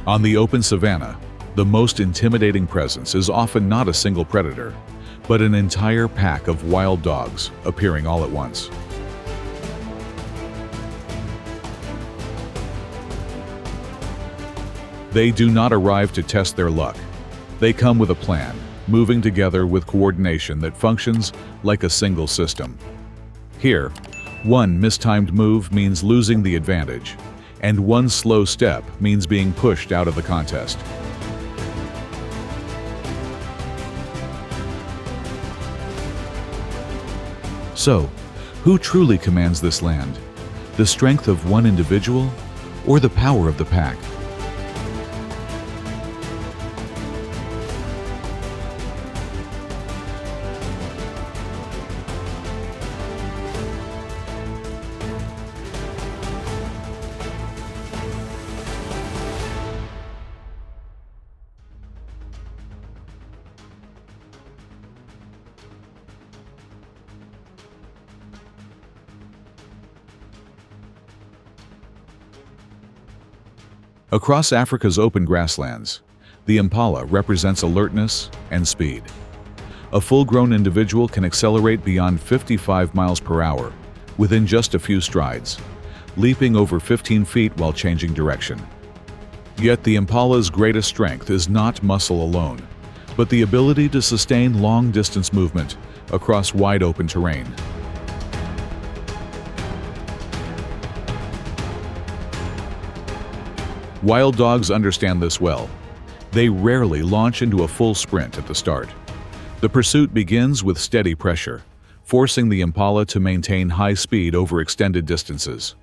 On the open savanna, the most intimidating presence is often not a single predator, but an entire pack of wild dogs appearing all at once. They do not arrive to test their luck. They come with a plan, moving together with coordination that functions like a single system. Here, one mistimed move means losing the advantage, and one slow step means being pushed out of the contest. So, who truly commands this land? The strength of one individual or the power of the pack? Across Africa's open grasslands, the impala represents alertness and speed. A full-grown individual can accelerate beyond 55 miles per hour within just a few strides, leaping over 15 feet while changing direction. Yet the impala's greatest strength is not muscle alone, but the ability to sustain long-distance movement across wide-open terrain. Wild dogs understand this well. They rarely launch into a full sprint at the start. The pursuit begins with steady pressure, forcing the impala to maintain high speed over extended distances.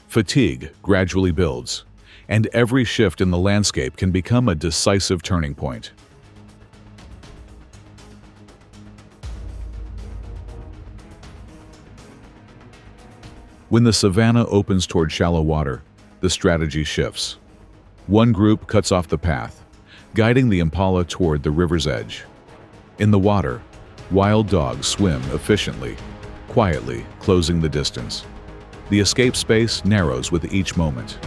Fatigue gradually builds, and every shift in the landscape can become a decisive turning point. When the savanna opens toward shallow water, the strategy shifts. One group cuts off the path, guiding the impala toward the river's edge. In the water, wild dogs swim efficiently, quietly closing the distance. The escape space narrows with each moment.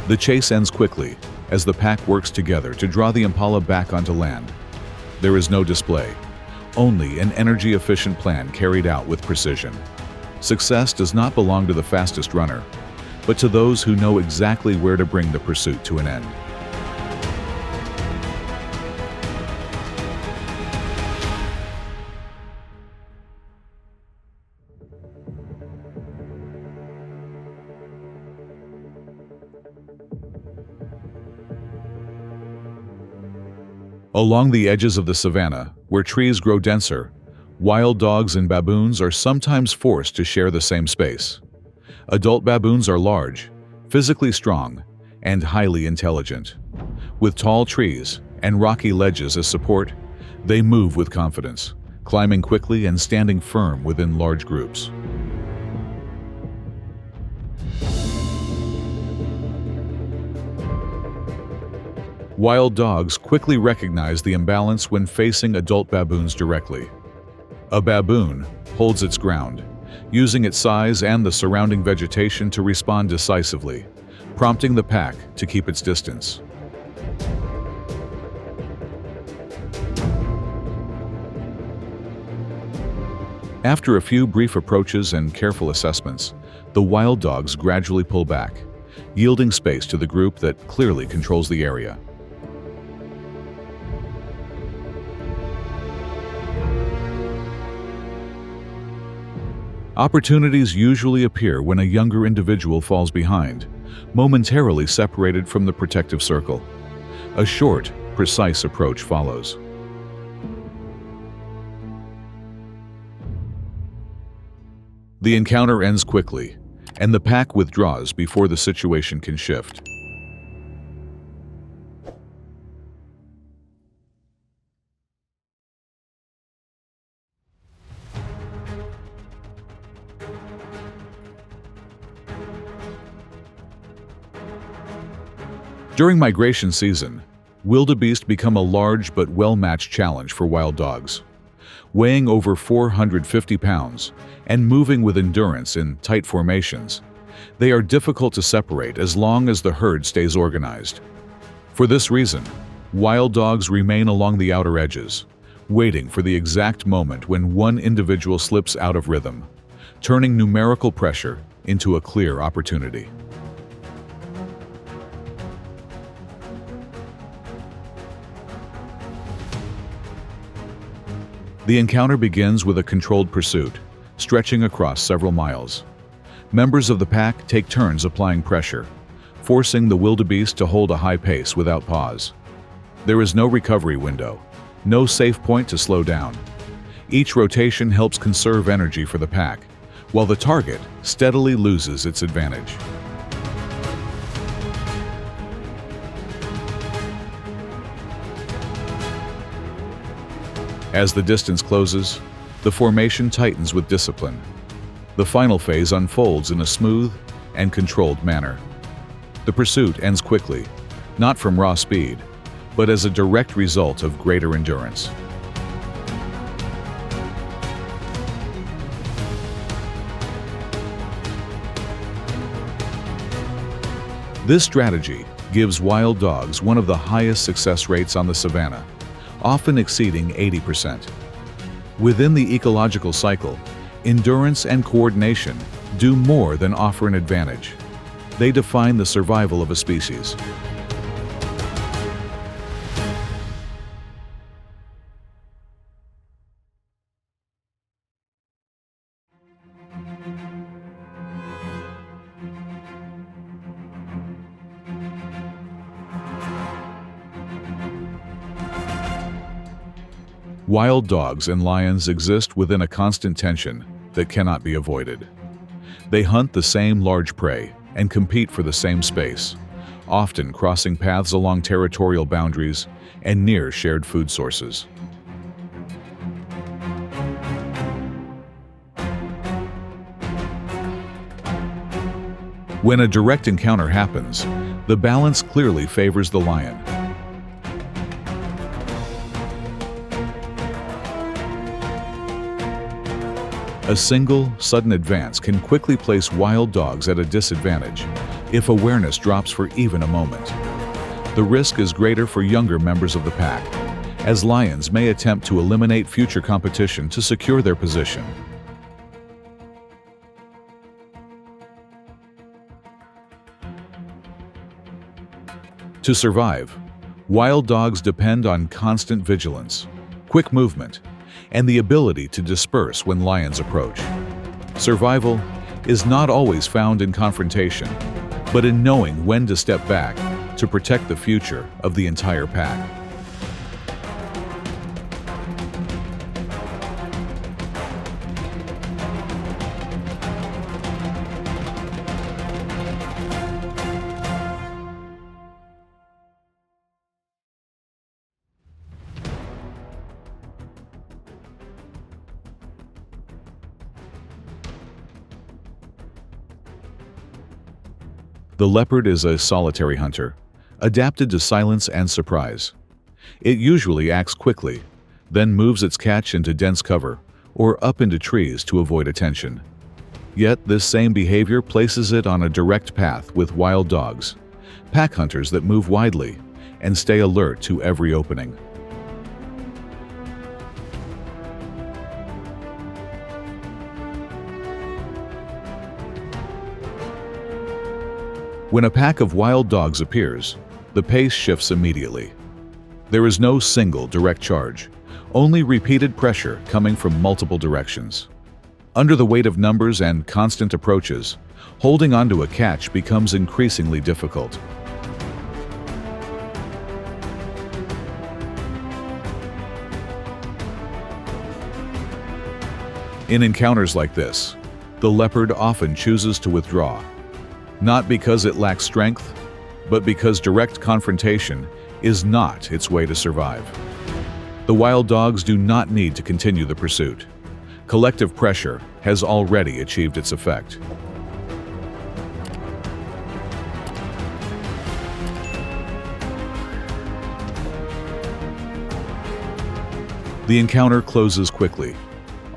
The chase ends quickly as the pack works together to draw the impala back onto land. There is no display, only an energy-efficient plan carried out with precision. Success does not belong to the fastest runner, but to those who know exactly where to bring the pursuit to an end. Along the edges of the savanna, where trees grow denser, wild dogs and baboons are sometimes forced to share the same space. Adult baboons are large, physically strong, and highly intelligent. With tall trees and rocky ledges as support, they move with confidence, climbing quickly and standing firm within large groups. Wild dogs quickly recognize the imbalance when facing adult baboons directly. A baboon holds its ground, using its size and the surrounding vegetation to respond decisively, prompting the pack to keep its distance. After a few brief approaches and careful assessments, the wild dogs gradually pull back, yielding space to the group that clearly controls the area. Opportunities usually appear when a younger individual falls behind, momentarily separated from the protective circle. A short, precise approach follows. The encounter ends quickly, and the pack withdraws before the situation can shift. During migration season, wildebeest become a large but well-matched challenge for wild dogs. Weighing over 450 pounds and moving with endurance in tight formations, They are difficult to separate as long as the herd stays organized. For this reason, wild dogs remain along the outer edges, waiting for the exact moment when one individual slips out of rhythm, turning numerical pressure into a clear opportunity. The encounter begins with a controlled pursuit, stretching across several miles. Members of the pack take turns applying pressure, forcing the wildebeest to hold a high pace without pause. There is no recovery window, no safe point to slow down. Each rotation helps conserve energy for the pack, while the target steadily loses its advantage. As the distance closes, the formation tightens with discipline. The final phase unfolds in a smooth and controlled manner. The pursuit ends quickly, not from raw speed, but as a direct result of greater endurance. This strategy gives wild dogs one of the highest success rates on the savanna, often exceeding 80%. Within the ecological cycle, endurance and coordination do more than offer an advantage. They define the survival of a species. Wild dogs and lions exist within a constant tension that cannot be avoided. They hunt the same large prey and compete for the same space, often crossing paths along territorial boundaries and near shared food sources. When a direct encounter happens, the balance clearly favors the lion. A single, sudden advance can quickly place wild dogs at a disadvantage if awareness drops for even a moment. The risk is greater for younger members of the pack, as lions may attempt to eliminate future competition to secure their position. To survive, wild dogs depend on constant vigilance, quick movement, and the ability to disperse when lions approach. Survival is not always found in confrontation, but in knowing when to step back to protect the future of the entire pack. The leopard is a solitary hunter, adapted to silence and surprise. It usually acts quickly, then moves its catch into dense cover or up into trees to avoid attention. Yet this same behavior places it on a direct path with wild dogs, pack hunters that move widely and stay alert to every opening. When a pack of wild dogs appears, the pace shifts immediately. There is no single direct charge, only repeated pressure coming from multiple directions. Under the weight of numbers and constant approaches, holding onto a catch becomes increasingly difficult. In encounters like this, the leopard often chooses to withdraw, not because it lacks strength, but because direct confrontation is not its way to survive. The wild dogs do not need to continue the pursuit. Collective pressure has already achieved its effect. The encounter closes quickly.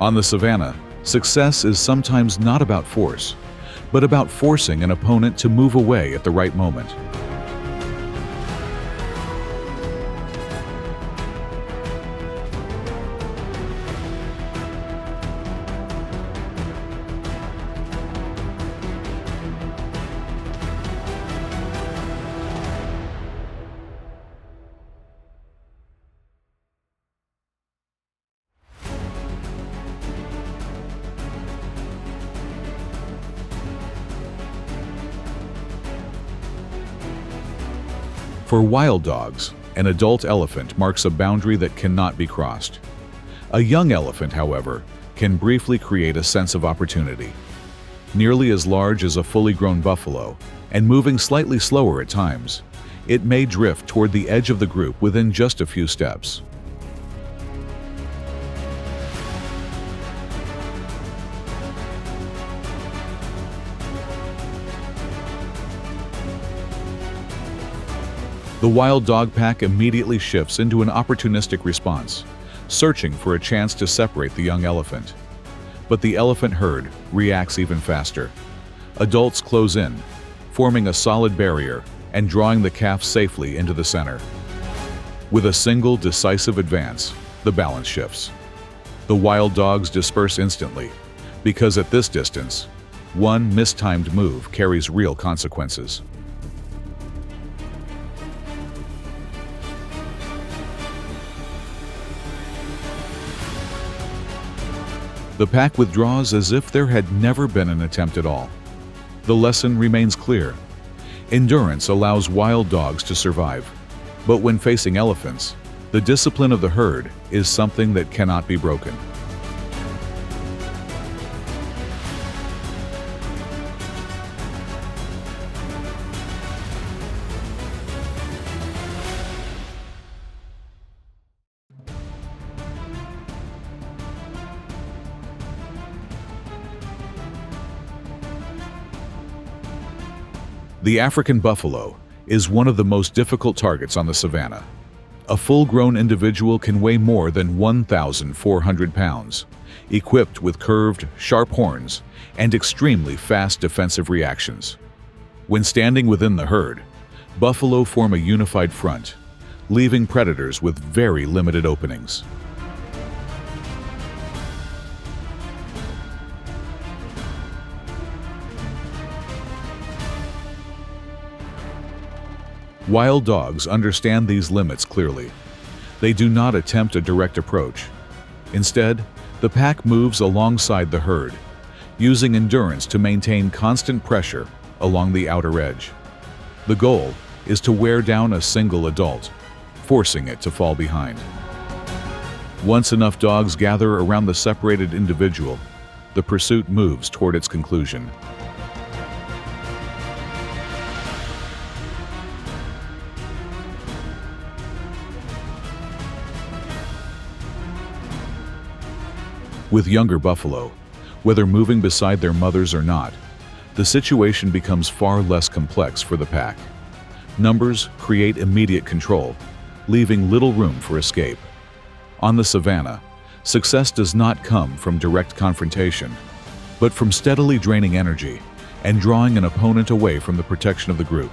On the savanna, success is sometimes not about force, but about forcing an opponent to move away at the right moment. For wild dogs, an adult elephant marks a boundary that cannot be crossed. A young elephant, however, can briefly create a sense of opportunity. Nearly as large as a fully grown buffalo, and moving slightly slower at times, it may drift toward the edge of the group within just a few steps. The wild dog pack immediately shifts into an opportunistic response, searching for a chance to separate the young elephant. But the elephant herd reacts even faster. Adults close in, forming a solid barrier and drawing the calf safely into the center. With a single decisive advance, the balance shifts. The wild dogs disperse instantly, because at this distance, one mistimed move carries real consequences. The pack withdraws as if there had never been an attempt at all. The lesson remains clear. Endurance allows wild dogs to survive, but when facing elephants, the discipline of the herd is something that cannot be broken. The African buffalo is one of the most difficult targets on the savanna. A full-grown individual can weigh more than 1,400 pounds, equipped with curved, sharp horns and extremely fast defensive reactions. When standing within the herd, buffalo form a unified front, leaving predators with very limited openings. Wild dogs understand these limits clearly. They do not attempt a direct approach. Instead, the pack moves alongside the herd, using endurance to maintain constant pressure along the outer edge. The goal is to wear down a single adult, forcing it to fall behind. Once enough dogs gather around the separated individual, the pursuit moves toward its conclusion. With younger buffalo, whether moving beside their mothers or not, the situation becomes far less complex for the pack. Numbers create immediate control, leaving little room for escape. On the savanna, success does not come from direct confrontation, but from steadily draining energy and drawing an opponent away from the protection of the group.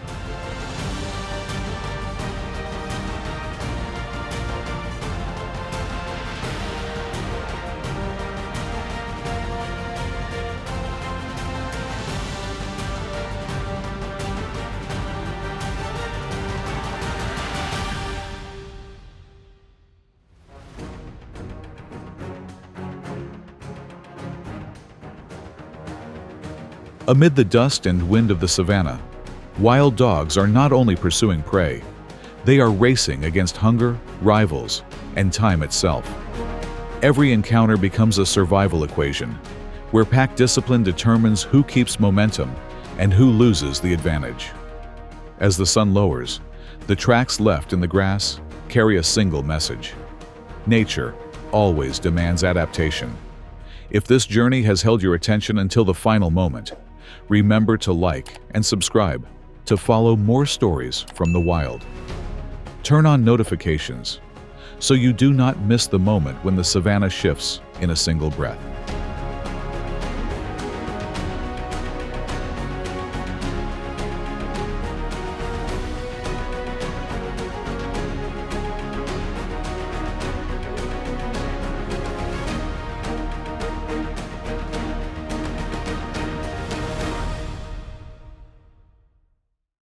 Amid the dust and wind of the savanna, wild dogs are not only pursuing prey, they are racing against hunger, rivals, and time itself. Every encounter becomes a survival equation, where pack discipline determines who keeps momentum and who loses the advantage. As the sun lowers, the tracks left in the grass carry a single message. Nature always demands adaptation. If this journey has held your attention until the final moment, remember to like and subscribe to follow more stories from the wild. Turn on notifications so you do not miss the moment when the savanna shifts in a single breath.